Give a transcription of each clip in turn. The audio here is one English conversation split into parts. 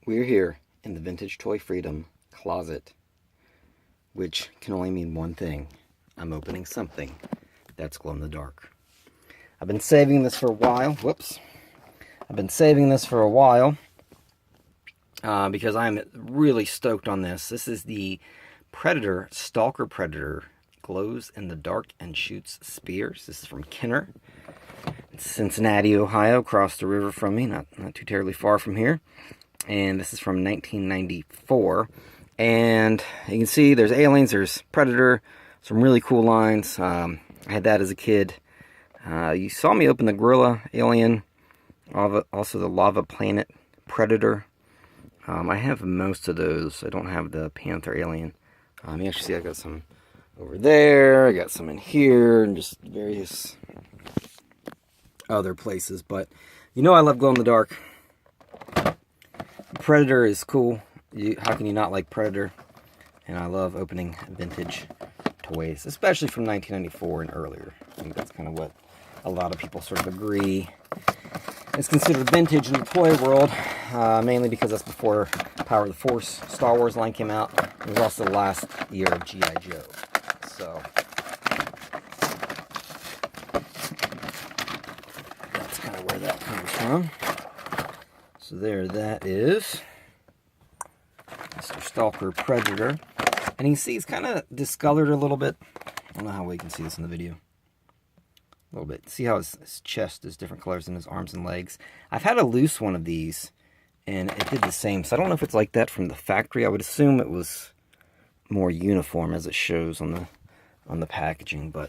We're here in the Vintage Toy Freedom closet, which can only mean one thing. I'm opening something that's glow in the dark. I've been saving this for a while. Whoops. I've been saving this for a while because I'm really stoked on this. This is the Predator, Stalker Predator. Glows in the dark and shoots spears. This is from Kenner. It's Cincinnati, Ohio, across the river from me, not too terribly far from here. And this is from 1994. And you can see there's aliens, there's Predator, some really cool lines. I had that as a kid. You saw me open the Gorilla Alien, also the Lava Planet Predator. I have most of those. I don't have the Panther Alien. You actually see I got some over there, I got some in here, and just various other places. But you know I love glow in the dark. Predator is cool. How can you not like Predator? And I love opening vintage toys, especially from 1994 and earlier. I think that's kind of what a lot of people sort of agree is considered vintage in the toy world, mainly because that's before Power of the Force Star Wars line came out. It was also the last year of G.I. Joe. So that's kind of where that comes from. So there that is Mr. Stalker Predator. And you can see it's kind of discolored a little bit. I don't know how well you can see this in the video. A little bit. See how his chest is different colors than his arms and legs. I've had a loose one of these, and it did the same. So I don't know if it's like that from the factory. I would assume it was more uniform as it shows on the packaging, but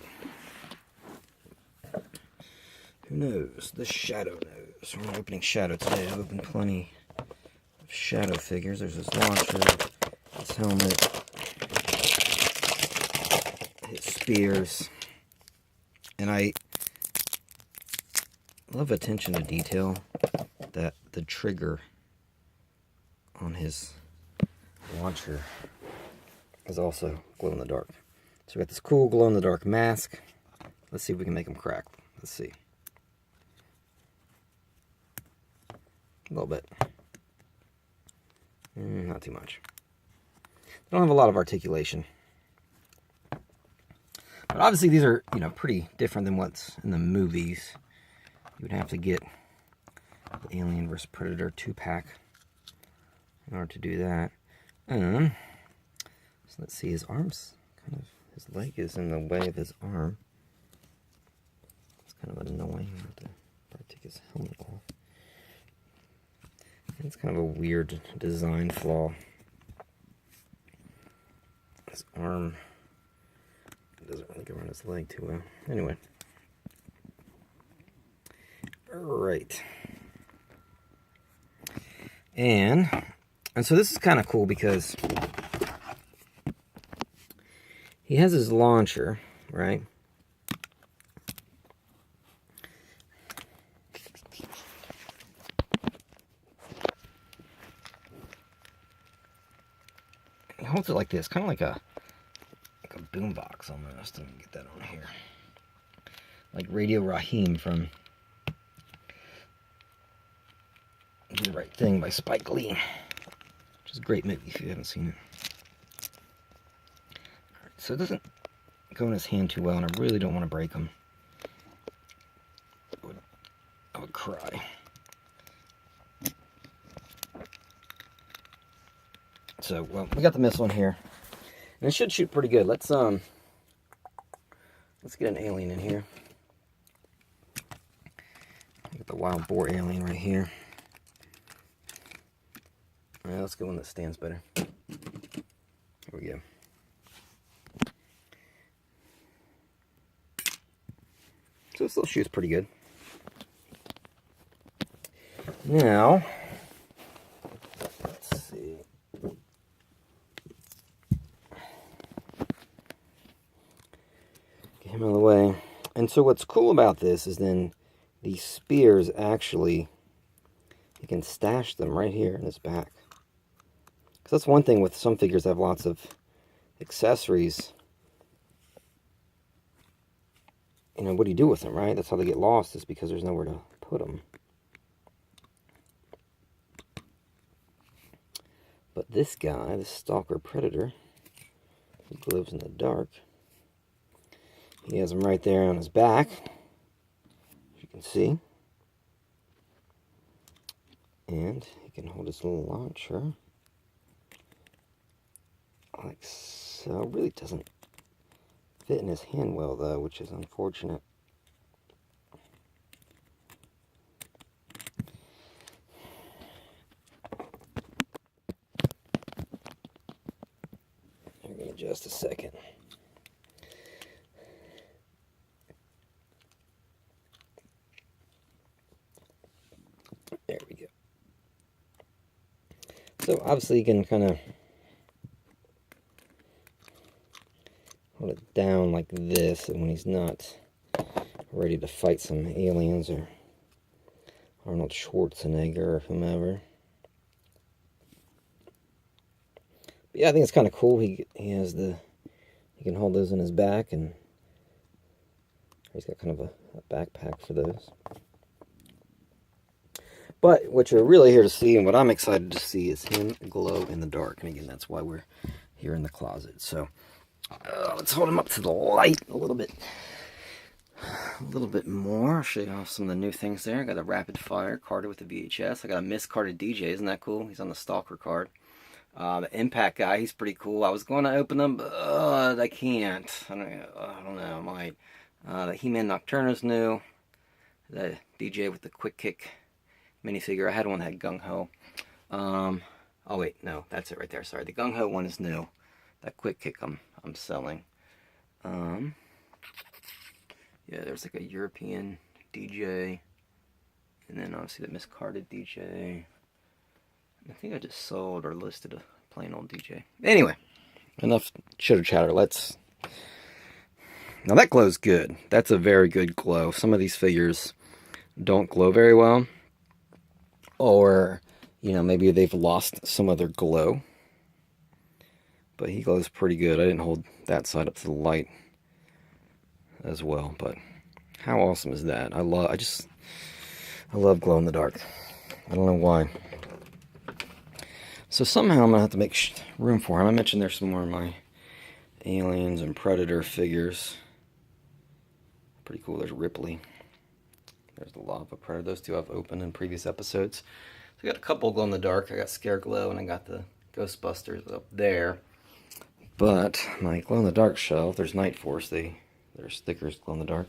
who knows? The Shadow knows. We're not opening Shadow today. I've opened plenty of Shadow figures. There's his launcher, his helmet, his spears, and I love attention to detail that the trigger on his launcher is also glow in the dark. So we got this cool glow in the dark mask. Let's see if we can make him crack. Let's see. A little bit. Not too much. They don't have a lot of articulation. But obviously these are, pretty different than what's in the movies. You would have to get the Alien vs. Predator 2-pack in order to do that. So let's see, his arms, his leg is in the way of his arm. It's kind of annoying. I have to probably take his helmet off. And it's kind of a weird design flaw. His arm doesn't really go around his leg too well. Anyway. Alright. And so this is kind of cool because he has his launcher, right? He holds it like this, kind of like a boombox almost. Let me get that on here. Like Radio Raheem from Do the Right Thing by Spike Lee, which is a great movie if you haven't seen it. Alright, so it doesn't go in his hand too well, and I really don't want to break him. I would cry. So, well, we got the missile in here, and it should shoot pretty good. Let's get an alien in here. Got the wild boar alien right here. All right, let's get one that stands better. Here we go. So it still shoots pretty good. Now, let's see. Get him out of the way. And so what's cool about this is then these spears actually, you can stash them right here in his back. Because that's one thing with some figures that have lots of accessories. What do you do with them, right? That's how they get lost, is because there's nowhere to put them. But this guy, the Stalker Predator, who glows in the dark, he has him right there on his back, as you can see. And he can hold his little launcher like so. Really doesn't fit in his hand well though, which is unfortunate. Hang on just a second. There we go. So obviously you can kind of hold it down like this, and when he's not ready to fight some aliens or Arnold Schwarzenegger or whomever. But yeah, I think it's kind of cool. He has the, he can hold those in his back, and he's got kind of a backpack for those. But what you're really here to see, and what I'm excited to see, is him glow in the dark. And again, that's why we're here in the closet. So let's hold him up to the light a little bit more. I'll show you off some of the new things there. I got a rapid fire carded with the VHS. I got a miscarded DJ. Isn't that cool? He's on the Stalker card. The Impact guy, he's pretty cool. I was going to open them, but I can't. I don't know. I might. The He-Man Nocturno's new. The DJ with the Quick Kick minifigure. I had one that had Gung Ho. Oh wait, no, that's it right there. Sorry, the Gung Ho one is new. That Quick Kick I'm selling. Yeah, there's like a European DJ, and then obviously the miscarded DJ. I think I just sold or listed a plain old DJ. Anyway, enough chitter chatter. Let's. Now that glows good. That's a very good glow. Some of these figures don't glow very well, or you know, maybe they've lost some of their glow. But he glows pretty good. I didn't hold that side up to the light as well, but how awesome is that? I love glow in the dark. I don't know why. So somehow I'm gonna have to make room for him. I mentioned there's some more of my aliens and Predator figures. Pretty cool. There's Ripley. There's the Lava Predator. Those two I've opened in previous episodes. So I got a couple glow in the dark. I got Scare Glow and I got the Ghostbusters up there. But my glow in the dark shelf, there's Night Force. Their stickers glow in the dark.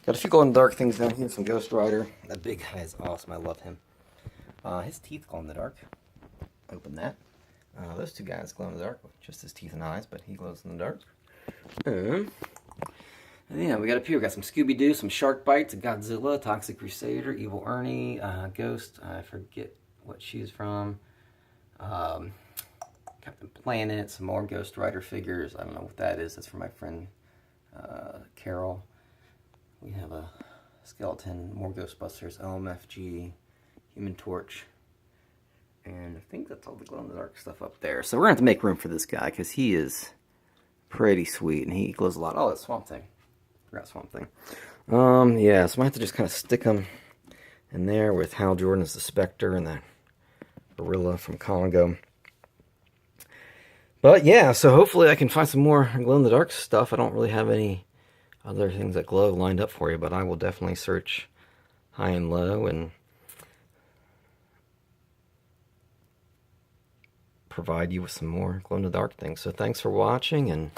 Got a few glow in the dark things down here. Some Ghost Rider. That big guy is awesome. I love him. His teeth glow in the dark. Open that. Those two guys glow in the dark, just his teeth and eyes, but he glows in the dark. And yeah, we got up here. We got some Scooby-Doo, some Shark Bites, a Godzilla, Toxic Crusader, Evil Ernie, Ghost. I forget what she's from. Captain Planet, some more Ghost Rider figures. I don't know what that is. That's for my friend Carol. We have a skeleton, more Ghostbusters, OMFG, Human Torch. And I think that's all the glow-in-the-dark stuff up there. So we're going to have to make room for this guy, because he is pretty sweet, and he glows a lot. Oh, that's Swamp Thing. Forgot Swamp Thing. Yeah, so I might have to just kind of stick him in there with Hal Jordan as the Spectre and that gorilla from Congo. But yeah, so hopefully I can find some more glow-in-the-dark stuff. I don't really have any other things that glow lined up for you, but I will definitely search high and low and provide you with some more glow-in-the-dark things. So thanks for watching, and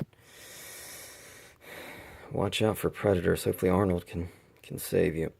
watch out for predators. Hopefully Arnold can save you.